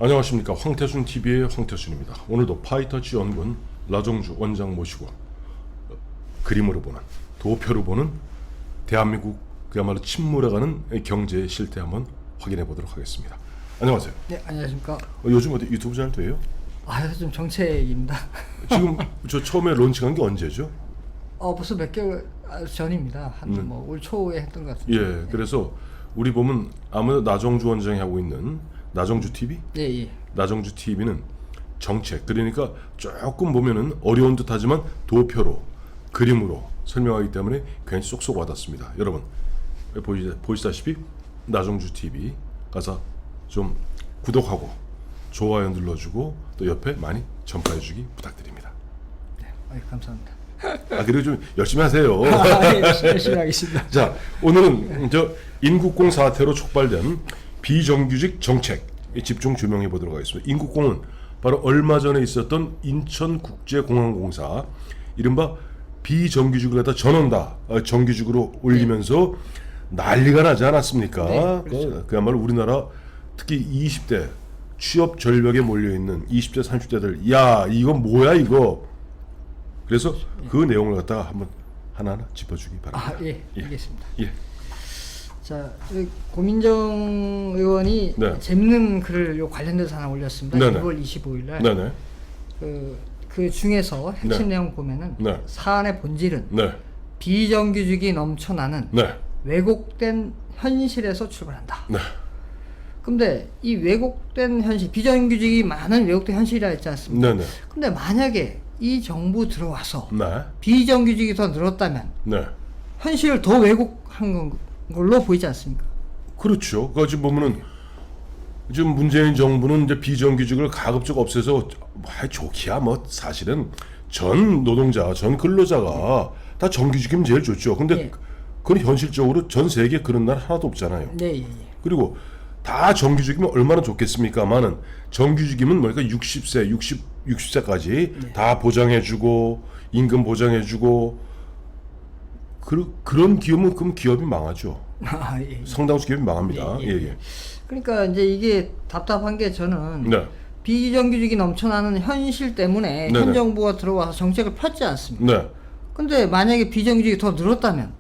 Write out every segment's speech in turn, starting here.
안녕하십니까. 황태순 TV의 황태순입니다. 오늘도 파이터치 연구원 라정주 원장 모시고 그림으로 보는, 도표로 보는 대한민국 그야말로 침몰해가는 경제의 실태 한번 확인해 보도록 하겠습니다. 안녕하세요. 네, 안녕하십니까. 요즘 어디 유튜브 잘 돼요? 요즘 정책입니다. 지금 저 처음에 론칭한 게 언제죠? 벌써 몇 개월 전입니다. 한 뭐 올 초에 했던 것 같은데. 예, 그래서 우리 보면 아무래도 나정주 원장이 하고 있는 나정주 TV? 예. 나정주 TV는 정책, 그러니까 조금 보면은 어려운 듯하지만 도표로, 그림으로 설명하기 때문에 괜히 쏙쏙 와닿습니다. 여러분 보시다시피 나정주 TV 가서 좀 구독하고 좋아요 눌러주고 또 옆에 많이 전파해주기 부탁드립니다. 네, 감사합니다. 그리고 좀 열심히 하세요. 열심히 하겠습니다. 자, 오늘은 저 인국공 사태로 촉발된 비정규직 정책 집중 조명해 보도록 하겠습니다. 인국공은 바로 얼마 전에 있었던 인천국제공항공사 이른바 비정규직을 갖다 전원 다 정규직으로 올리면서 난리가 나지 않았습니까? 네, 그렇죠. 그야말로 우리나라 특히 20대 취업 절벽에 몰려있는 20대 30대들 야 이건 뭐야 이거. 그래서 그 내용을 갖다가 한번 하나하나 짚어주기 바랍니다. 알겠습니다. 예. 자, 고민정 의원이 재밌는 글을 요 관련돼서 하나 올렸습니다. 6월 25일 날. 네네. 그 중에서 핵심 내용 보면은 사안의 본질은 비정규직이 넘쳐나는 왜곡된 현실에서 출발한다. 근데 이 왜곡된 현실, 비정규직이 많은 왜곡된 현실이라 했지 않습니까? 근데 만약에 이 정부 들어와서 비정규직이 더 늘었다면 현실을 더 왜곡한 걸로 보이지 않습니까? 그렇죠. 그 지금 보면은 지금 문재인 정부는 이제 비정규직을 가급적 없애서 좋기야 뭐 사실은 전 노동자, 전 근로자가 다 정규직이면 제일 좋죠. 근데 그건 현실적으로 전 세계에 그런 날 하나도 없잖아요. 그리고 다 정규직이면 얼마나 좋겠습니까만은 정규직이면 뭐니까 60세까지 다 보장해주고 임금 보장해주고 그런 기업은 그럼 기업이 망하죠. 상당수 기업이 망합니다. 그러니까 이제 이게 답답한 게 저는 비정규직이 넘쳐나는 현실 때문에 현 정부가 들어와서 정책을 폈지 않습니까? 근데 만약에 비정규직이 더 늘었다면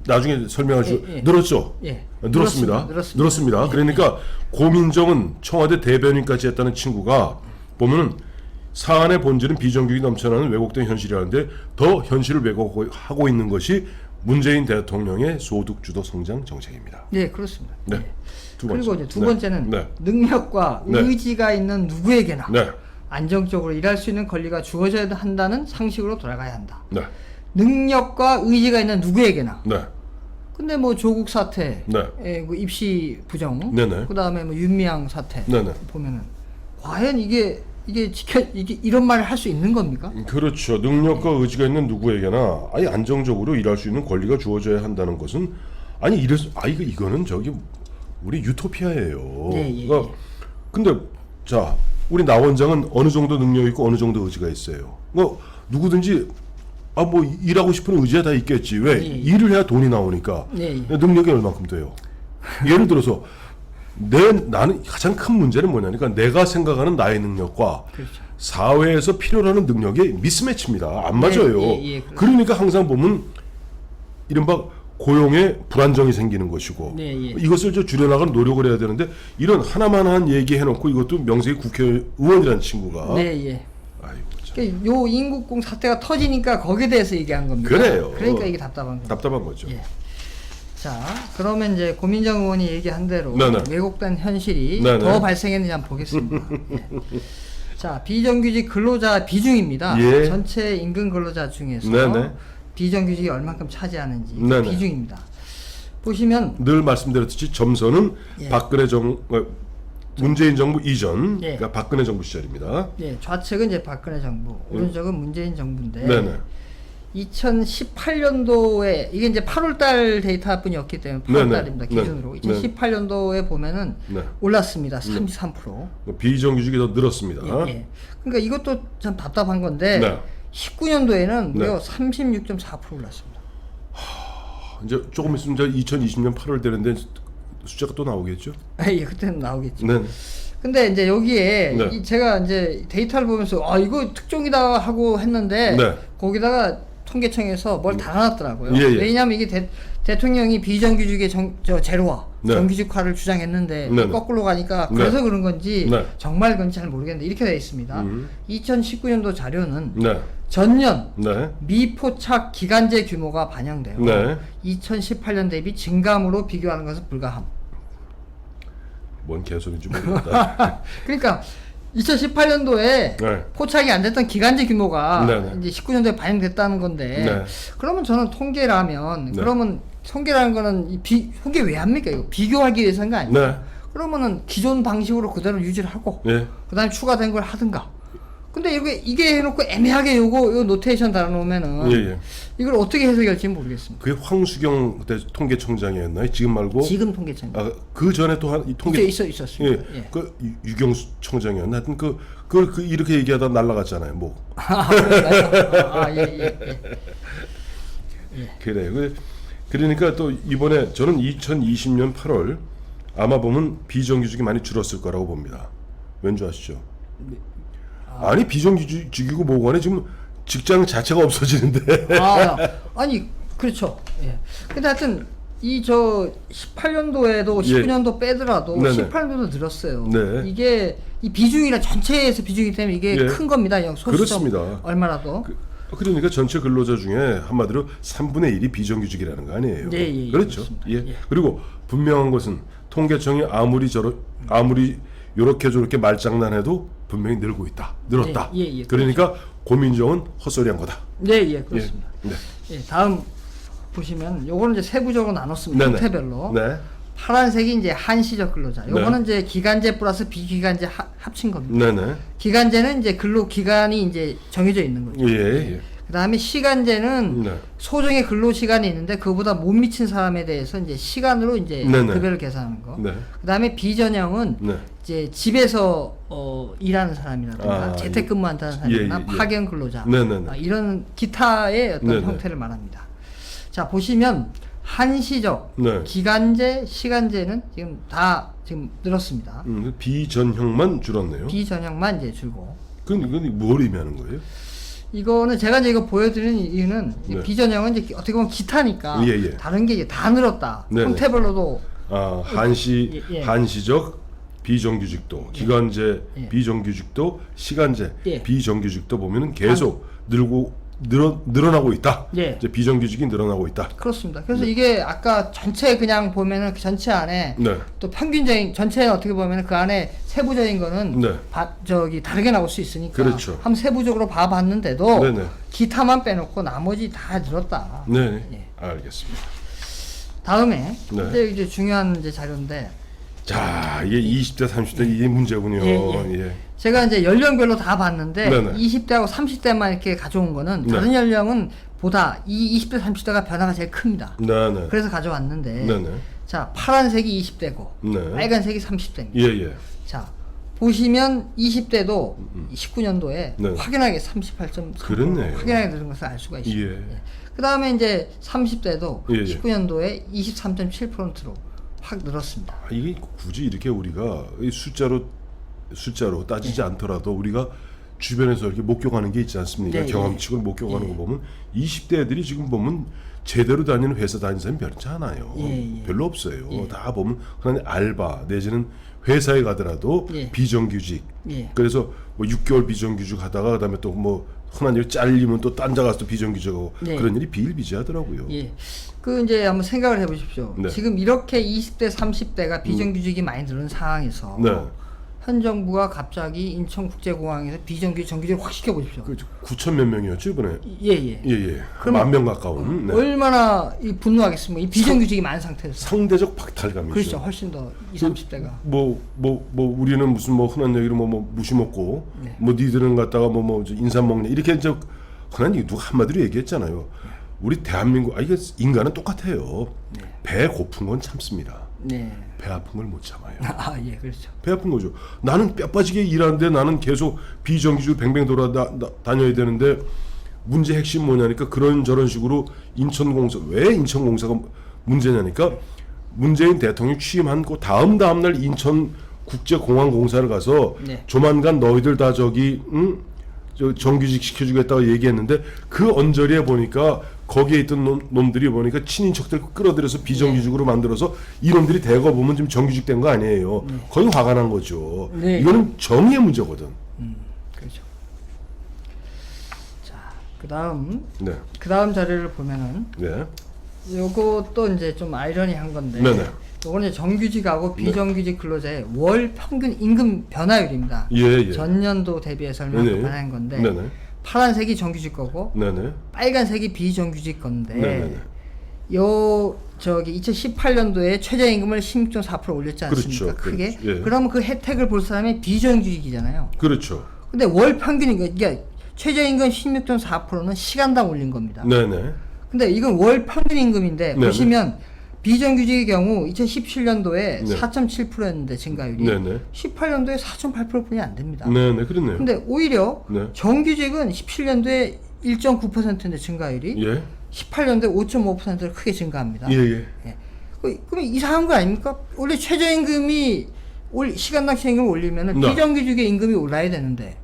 나중에 설명할 수 늘었죠. 늘었습니다. 그러니까 고민정은 청와대 대변인까지 했다는 친구가 보면은 사안의 본질은 비정규직이 넘쳐나는 왜곡된 현실이라는데 더 현실을 왜곡하고 있는 것이 문재인 대통령의 소득주도 성장 정책입니다. 네, 그렇습니다. 두 번째. 그리고 이제 두 번째는 능력과 의지가 있는 누구에게나 안정적으로 일할 수 있는 권리가 주어져야 한다는 상식으로 돌아가야 한다. 능력과 의지가 있는 누구에게나. 근데 뭐 조국 사태, 뭐 입시 부정, 그 다음에 뭐 윤미향 사태 보면은 과연 이게 이런 말을 할 수 있는 겁니까? 그렇죠. 능력과 의지가 있는 누구에게나 아니 안정적으로 일할 수 있는 권리가 주어져야 한다는 것은 이거는 저기 우리 유토피아예요. 근데 자 우리 나 원장은 어느 정도 능력 있고 어느 정도 의지가 있어요. 뭐 누구든지 뭐 일하고 싶은 의지가 다 있겠지. 왜 일을 해야 돈이 나오니까. 능력이 얼마큼 돼요. 예를 들어서 나는 가장 큰 문제는 뭐냐니까 내가 생각하는 나의 능력과 사회에서 필요로 하는 능력이 미스매치입니다. 안 맞아요. 그러니까 항상 보면 이른바 고용에 불안정이 생기는 것이고 이것을 줄여나가는 노력을 해야 되는데 이런 하나만 얘기 해놓고 이것도 명색이 국회의원이라는 친구가 그러니까 요 인국공 사태가 터지니까 거기에 대해서 얘기한 겁니다. 그러니까 이게 답답한 거죠. 자, 그러면 이제 고민정 의원이 얘기한 대로 왜곡된 현실이 더 발생했는지 한번 보겠습니다. 자, 비정규직 근로자 비중입니다. 전체 임금 근로자 중에서 비정규직이 얼만큼 차지하는지 비중입니다. 보시면 늘 말씀드렸듯이 점선은 문재인 정부 이전, 그러니까 박근혜 정부 시절입니다. 좌측은 이제 박근혜 정부, 오른쪽은 문재인 정부인데 2018년도에 이게 이제 8월달 데이터뿐이었기 때문에 8월달입니다 기준으로 2018년도에 보면은 올랐습니다. 33%. 비정규직이 더 늘었습니다. 그러니까 이것도 참 답답한 건데 19년도에는 무려 36.4% 올랐습니다. 이제 조금 있으면 2020년 8월 되는데 숫자가 또 나오겠죠? 그때는 나오겠죠. 근데 이제 여기에 네. 제가 이제 데이터를 보면서 아 이거 특종이다 하고 했는데 네. 거기다가 통계청에서 뭘 달아놨더라고요. 예, 예. 왜냐하면 이게 대통령이 비정규직의 제로화, 네. 정규직화를 주장했는데 네, 네. 거꾸로 가니까 네. 그래서 그런 건지 네. 정말 그런지 잘 모르겠는데 이렇게 되어 있습니다. 2019년도 자료는 네. 전년 네. 미포착 기간제 규모가 반영되어 네. 2018년 대비 증감으로 비교하는 것은 불가함. 뭔 개소리인지 모르겠다. 그러니까 2018년도에 네. 포착이 안 됐던 기간제 규모가 네네. 이제 19년도에 반영됐다는 건데 네. 그러면 저는 통계라면 네. 그러면 통계라는 거는 통계 왜 합니까? 이거 비교하기 위해서인 거 아니에요? 네. 그러면은 기존 방식으로 그대로 유지를 하고 네. 그다음에 추가된 걸 하든가. 근데 이게 해놓고 애매하게 요 노테이션 달아놓으면은 예. 이걸 어떻게 해석할지 모르겠습니다. 그게 황수경 그때 통계청장이었나요? 지금 말고? 지금 통계청. 그 전에 또 한 통계 있었습니다. 예. 그 유경수 청장이었나? 하여튼 그 이렇게 얘기하다 날라갔잖아요. 뭐. 예. 그래. 그러니까 또 이번에 저는 2020년 8월 아마 보면 비정규직이 많이 줄었을 거라고 봅니다. 왠지 아시죠? 아니 비정규직이고 뭐고 간에 지금 직장 자체가 없어지는데. 아니 그렇죠. 예. 근데 하여튼 이 18년도에도 19년도 빼더라도 네네. 18년도도 늘었어요. 네. 이게 이 비중이라 전체에서 비중이 때문에 이게 예. 큰 겁니다. 그렇습니다. 얼마라도. 그러니까 전체 근로자 중에 한마디로 3분의 1이 비정규직이라는 거 아니에요. 네, 그렇죠. 그렇습니다. 예. 예. 그리고 분명한 것은 통계청이 아무리 요렇게 저렇게 말장난해도 분명히 늘었다. 예, 그러니까 고민정은 헛소리한 거다. 네, 그렇습니다. 네. 예, 다음 보시면 요거는 이제 세부적으로 나눴습니다. 네네. 형태별로. 네. 파란색이 이제 한시적 근로자. 요거는 네. 이제 기간제 플러스 비기간제 합친 겁니다. 네네. 기간제는 이제 근로 기간이 이제 정해져 있는 거죠. 예. 그다음에 시간제는 네. 소정의 근로 시간이 있는데 그보다 못 미친 사람에 대해서 이제 시간으로 이제 네네. 급여를 계산하는 거. 네. 그다음에 비전형은 네. 이제 집에서 일하는 사람이라든가 재택근무한다는 사람이나 예. 파견 근로자 네네네. 이런 기타의 어떤 네네. 형태를 말합니다. 자 보시면 한시적, 네. 기간제, 시간제는 지금 늘었습니다. 비전형만 줄었네요. 비전형만 이제 줄고. 이건 뭘 의미하는 거예요? 이거는 제가 이제 이거 보여드리는 이유는 네. 비전형은 이제 어떻게 보면 기타니까 예. 다른 게 이제 다 늘었다. 네네. 형태별로도 한시적 비정규직도, 기간제 예. 비정규직도, 시간제 예. 비정규직도 보면은 계속 늘어나고 있다. 예. 이제 비정규직이 늘어나고 있다. 그렇습니다. 그래서 이게 아까 전체 그냥 보면은 그 전체 안에 네. 또 평균적인 전체 어떻게 보면은 그 안에 세부적인 거는 네. 다르게 나올 수 있으니까 그렇죠. 한번 세부적으로 봐봤는데도 네네. 기타만 빼놓고 나머지 다 늘었다. 네. 예. 알겠습니다. 다음에 네. 이제 중요한 이제 자료인데 자, 이게 20대, 30대 이게 문제군요. 예. 제가 이제 연령별로 다 봤는데 네네. 20대하고 30대만 이렇게 가져온 거는 네. 다른 연령은 보다 이 20대, 30대가 변화가 제일 큽니다. 네네. 그래서 가져왔는데 네네. 자 파란색이 20대고 네. 빨간색이 30대입니다. 예. 자 보시면 20대도 19년도에 네. 확연하게 38.3% 그렇네요. 확연하게 늘은 것을 알 수가 있습니다. 예. 그 다음에 이제 30대도 예. 19년도에 23.7%로 확 늘었습니다. 이게 굳이 이렇게 우리가 이 숫자로 따지지 않더라도 우리가 주변에서 이렇게 목격하는 게 있지 않습니까? 네, 경험치고 목격하는 거 보면 20대 애들이 지금 보면 제대로 다니는 회사 다니는 사람이 별지 않아요. 별로 없어요. 다 보면 그냥 알바 내지는 회사에 가더라도 비정규직. 그래서 뭐 6개월 비정규직 하다가 그다음에 또 뭐 흔한 일 잘리면 또 딴 데 가서 또 비정규직하고 그런 일이 비일비재하더라고요. 그 이제 한번 생각을 해보십시오. 네. 지금 이렇게 20대, 30대가 비정규직이 많이 늘은 상황에서 네. 현 정부가 갑자기 인천국제공항에서 비정규직 정규직을 확 시켜보십시오. 9천 몇 명이었죠 이번에. 예. 그럼 10,000명 가까운. 네. 얼마나 분노하겠습니까? 이 비정규직이 많은 상태에서. 상대적 박탈감이죠. 그렇죠. 훨씬 더 20, 30대가. 뭐 우리는 무슨 뭐 흔한 얘기로 뭐 무시 먹고 뭐 니들은 갖다가 뭐 인삼 먹냐 이렇게 이제 흔한 얘기 누가 한마디로 얘기했잖아요. 우리 대한민국 이게 인간은 똑같아요. 배 고픈 건 참습니다. 배 아픈 걸 못 참아요. 그렇죠. 배 아픈 거죠. 나는 뼈 빠지게 일하는데 나는 계속 비정규직 뱅뱅 다녀야 되는데 문제 핵심 뭐냐니까 그런 저런 식으로 왜 인천공사가 문제냐니까 문재인 대통령이 취임한 그 다음 날 인천 국제공항공사를 가서 네. 조만간 너희들 다 저 정규직 시켜주겠다고 얘기했는데 그 언저리에 보니까 거기에 있던 놈들이 보니까 친인척들 끌어들여서 비정규직으로 만들어서 이놈들이 대거 보면 지금 정규직 된 거 아니에요. 거의 화가 난 거죠. 네. 이거는 정의의 문제거든. 그렇죠. 자, 그다음 네. 그다음 자료를 보면은 네. 요것도 이제 좀 아이러니한 건데 네네. 요거는 이제 정규직하고 비정규직 근로자의 월 평균 임금 변화율입니다. 예. 전년도 대비해서 얼마나 네네. 변화한 건데 네네. 파란색이 정규직 거고 네네. 빨간색이 비정규직 건데 네네네. 요 저기 2018년도에 최저임금을 16.4% 올렸지 않습니까? 그렇죠. 크게. 그렇죠. 예. 그러면 그 혜택을 볼 사람이 비정규직이잖아요. 그렇죠. 근데 월 평균인 거 이게 최저임금 16.4%는 시간당 올린 겁니다. 네네. 근데 이건 월 평균 임금인데 네네. 보시면 비정규직의 경우 2017년도에 네. 4.7%였는데 증가율이 네네. 18년도에 4.8%뿐이 안 됩니다. 네네. 그렇네요. 근데 오히려 네. 정규직은 17년도에 1.9%인데 증가율이 예. 18년도에 5.5%로 크게 증가합니다. 예. 예. 그럼 이상한 거 아닙니까? 원래 최저임금이 시간당 최저임금을 올리면은 네. 비정규직의 임금이 올라야 되는데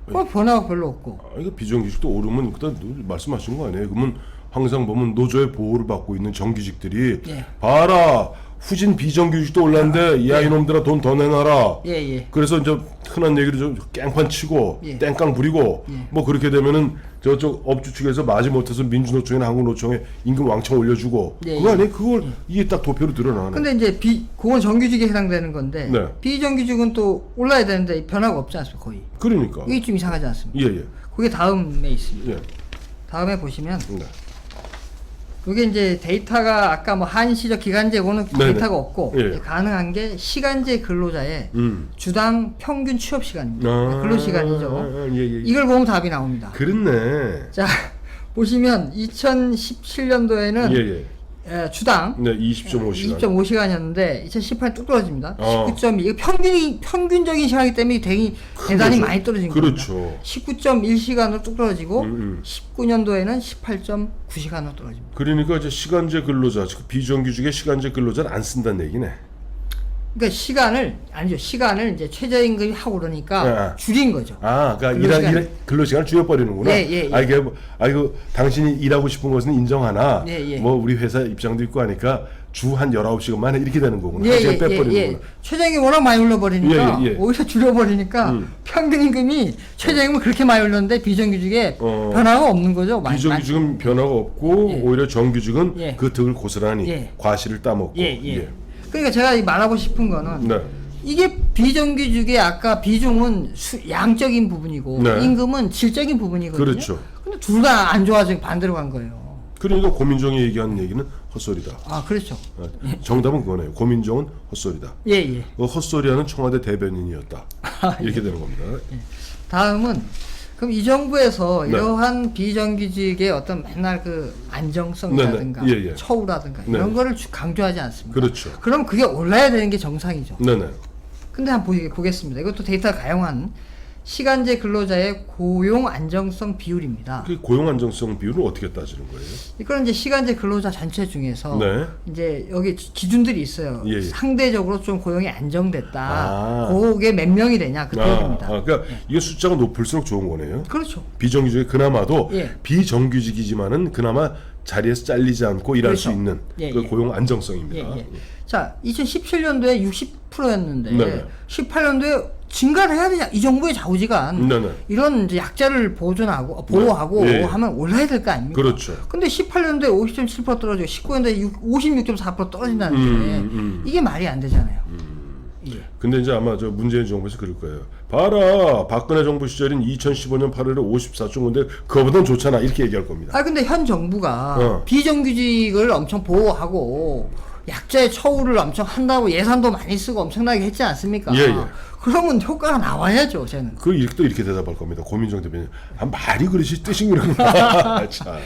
변화가 별로 없고. 이거 비정규직도 오르면 그때 말씀하신 거 아니에요? 그러면 항상 보면 노조의 보호를 받고 있는 정규직들이 예. 봐라 후진 비정규직도 올랐는데 야 이놈들아 돈 더 내놔라. 예. 그래서 이제 흔한 얘기로 좀 깽판 치고 예. 땡깡 부리고 예. 뭐 그렇게 되면은 저쪽 업주 측에서 마지 못해서 민주노총이나 한국노총에 임금 왕창 올려주고 예, 그거 예. 아니에요? 그걸 이게 딱 도표로 드러나네. 근데 이제 그건 정규직에 해당되는 건데 네. 비정규직은 또 올라야 되는데 변화가 없지 않습니까? 거의. 그러니까. 이게 좀 이상하지 않습니까? 예. 그게 다음에 있습니다. 예. 다음에 보시면 네. 이게 이제 데이터가 아까 뭐 한시적 기간제고는 네네. 데이터가 없고 예. 가능한 게 시간제 근로자의 주당 평균 취업 시간입니다. 근로 시간이죠. 예. 이걸 보면 답이 나옵니다. 그렇네. 자 보시면 2017년도에는 예. 주당 네, 20.5시간. 20.5시간이었는데 2018년 뚝 떨어집니다. 19.2. 이거 평균적인 시간이기 때문에 대단히 많이 떨어진 겁니다. 그렇죠. 19.1시간으로 뚝 떨어지고 19년도에는 18.9시간으로 떨어집니다. 그러니까 이제 시간제 근로자, 즉 비정규직의 시간제 근로자를 안 쓴다는 얘기네. 그러니까 시간을 이제 최저임금이 하고 그러니까 네. 줄인 거죠. 그러니까 근로시간을 줄여버리는구나. 예. 아이고, 당신이 일하고 싶은 것은 인정하나, 예. 뭐 우리 회사 입장도 있고 하니까 주 한 19시간만 해 이렇게 되는 거구나. 한 시간 빼버리는구나. 최저임금이 워낙 많이 올려버리니까 예. 오히려 줄여버리니까 평균임금이 최저임금을 그렇게 많이 올렸는데 비정규직에 변화가 없는 거죠. 비정규직은 변화가 없고 예. 오히려 정규직은 예. 그 득을 고스란히 예. 과실을 따먹고. 그러니까 제가 말하고 싶은 거는 네. 이게 비정규직의 아까 비중은 양적인 부분이고 네. 임금은 질적인 부분이거든요. 그렇죠. 근데 둘 다 안 좋아지고 반대로 간 거예요. 그러니까 고민정이 얘기하는 얘기는 헛소리다. 그렇죠. 정답은 그거네요. 고민정은 헛소리다. 예. 그 헛소리하는 청와대 대변인이었다. 이렇게 되는 겁니다. 다음은 그럼 이 정부에서 네. 이러한 비정규직의 어떤 맨날 그 안정성이라든가 예. 처우라든가 네. 이런 거를 강조하지 않습니다. 그렇죠. 그럼 그게 올라야 되는 게 정상이죠. 네네. 근데 한번 보겠습니다. 이것도 데이터가 가용한 시간제 근로자의 고용 안정성 비율입니다. 그 고용 안정성 비율을 어떻게 따지는 거예요? 이거는 이제 시간제 근로자 전체 중에서 네. 이제 여기 기준들이 있어요. 예. 상대적으로 좀 고용이 안정됐다. 그게 몇 명이 되냐 그 표현입니다. 그러니까 이게 숫자가 높을수록 좋은 거네요. 그렇죠. 비정규직이 그나마도 예. 비정규직이지만은 그나마 자리에서 잘리지 않고 일할 그렇죠. 수 있는 그 고용 안정성입니다. 자, 2017년도에 60%였는데 네네. 18년도에 증가를 해야 되냐? 이 정부의 좌우지간 네네. 이런 이제 약자를 보호하고 예. 하면 올라야 될 거 아닙니까? 그렇죠. 근데 18년도에 50.7% 떨어지고 19년도에 56.4% 떨어진다는 게 이게 말이 안 되잖아요. 예. 근데 이제 아마 저 문재인 정부에서 그럴 거예요. 봐라, 박근혜 정부 시절인 2015년 8월에 54.9인데 그거보단 좋잖아 이렇게 얘기할 겁니다. 근데 현 정부가 비정규직을 엄청 보호하고 약자의 처우를 엄청 한다고 예산도 많이 쓰고 엄청나게 했지 않습니까? 예. 그러면 효과가 나와야죠, 저는. 그 이렇게 대답할 겁니다. 고민정 대변인. 말이 그릇이 뜻이 그런가. 참.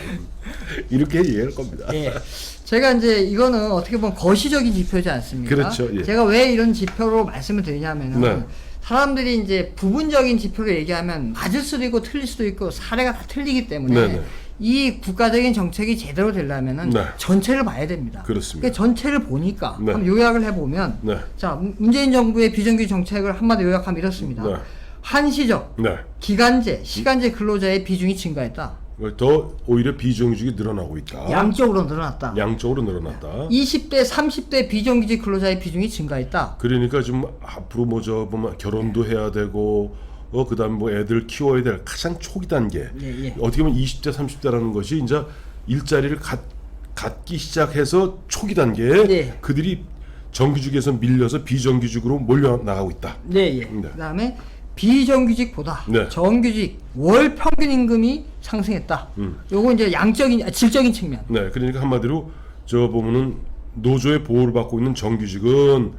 이렇게 얘기할 겁니다. 예. 제가 이제 이거는 어떻게 보면 거시적인 지표지 않습니까? 그렇죠. 예. 제가 왜 이런 지표로 말씀을 드리냐면은 네. 사람들이 이제 부분적인 지표를 얘기하면 맞을 수도 있고 틀릴 수도 있고 사례가 다 틀리기 때문에 네네. 이 국가적인 정책이 제대로 되려면은 네. 전체를 봐야 됩니다. 그렇습니다. 그러니까 전체를 보니까 네. 한번 요약을 해보면 네. 자, 문재인 정부의 비정규직 정책을 한마디로 요약하면 이렇습니다. 네. 한시적, 네. 기간제, 시간제 근로자의 비중이 증가했다. 더 오히려 비정규직이 늘어나고 있다. 양적으로 늘어났다. 양적으로 늘어났다. 20대, 30대 비정규직 근로자의 비중이 증가했다. 그러니까 좀 앞으로 뭐 저 보면 결혼도 해야 되고 그다음에 뭐 애들 키워야 될 가장 초기 단계. 예. 어떻게 보면 20대, 30대라는 것이 이제 일자리를 갖기 시작해서 초기 단계에 네. 그들이 정규직에서 밀려서 비정규직으로 몰려 나가고 있다. 네. 네. 그다음에 비정규직보다 네. 정규직 월 평균 임금이 상승했다. 요거 이제 질적인 측면. 네, 그러니까 한마디로 저 보면은 노조의 보호를 받고 있는 정규직은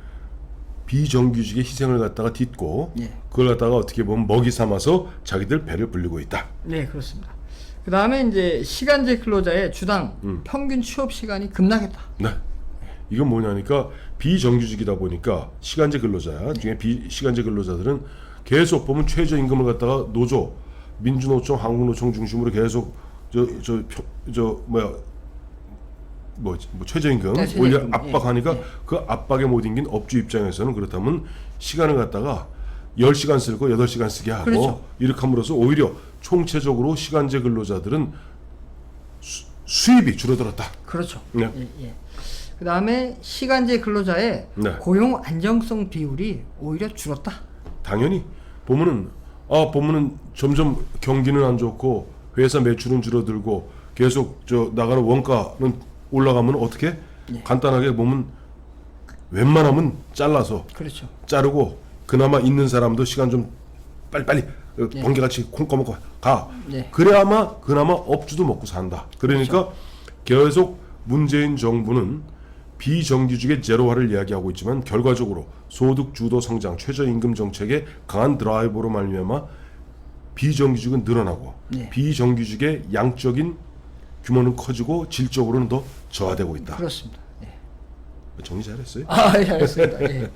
비정규직의 희생을 갖다가 딛고 네. 그걸 갖다가 어떻게 보면 먹이 삼아서 자기들 배를 불리고 있다. 네, 그렇습니다. 그 다음에 이제 시간제 근로자의 주당 평균 취업 시간이 급락했다. 네. 이건 뭐냐니까 비정규직이다 보니까 시간제 근로자 중에 비시간제 근로자들은 계속 보면 최저임금을 갖다가 노조, 민주노총, 한국노총 중심으로 계속 최저임금 네, 최저임금. 올려 압박하니까 예. 그 압박에 못 이긴 업주 입장에서는 그렇다면 시간을 갖다가 10시간 쓸 거 8시간 쓰게 하고 그렇죠. 이렇게 함으로써 오히려 총체적으로 시간제 근로자들은 수입이 줄어들었다. 그렇죠. 네. 예. 그 다음에 시간제 근로자의 네. 고용 안정성 비율이 오히려 줄었다. 당연히 보면은 점점 경기는 안 좋고 회사 매출은 줄어들고 계속 나가는 원가는 올라가면 어떻게 간단하게 보면 웬만하면 잘라서 그렇죠. 자르고 그나마 있는 사람도 시간 좀 빨리빨리 번개같이 콩 꺼먹고 가. 네. 그래야만 그나마 업주도 먹고 산다. 그러니까 계속 문재인 정부는 비정규직의 제로화를 이야기하고 있지만 결과적으로 소득 주도 성장, 최저임금 정책의 강한 드라이버로 말미암아 비정규직은 늘어나고 네. 비정규직의 양적인 규모는 커지고 질적으로는 더 저하되고 있다. 그렇습니다. 예. 정리 잘했어요? 잘했습니다. 예.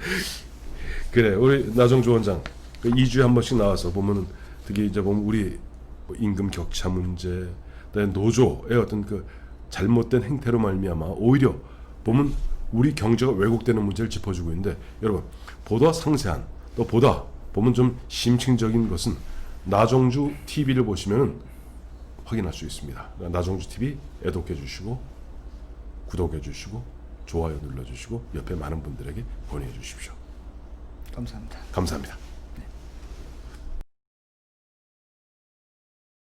그래, 우리 나정주 원장 2주에 한 번씩 나와서 보면은 특히 이제 보면 우리 임금 격차 문제, 그다음에 노조의 어떤 그 잘못된 행태로 말미암아 오히려 보면 우리 경제가 왜곡되는 문제를 짚어주고 있는데 여러분 보다 상세한 또 보다 보면 좀 심층적인 것은 나정주 TV를 보시면은 확인할 수 있습니다. 나정주 TV 애독해 주시고 구독해 주시고 좋아요 눌러 주시고 옆에 많은 분들에게 권유해 주십시오. 감사합니다. 감사합니다.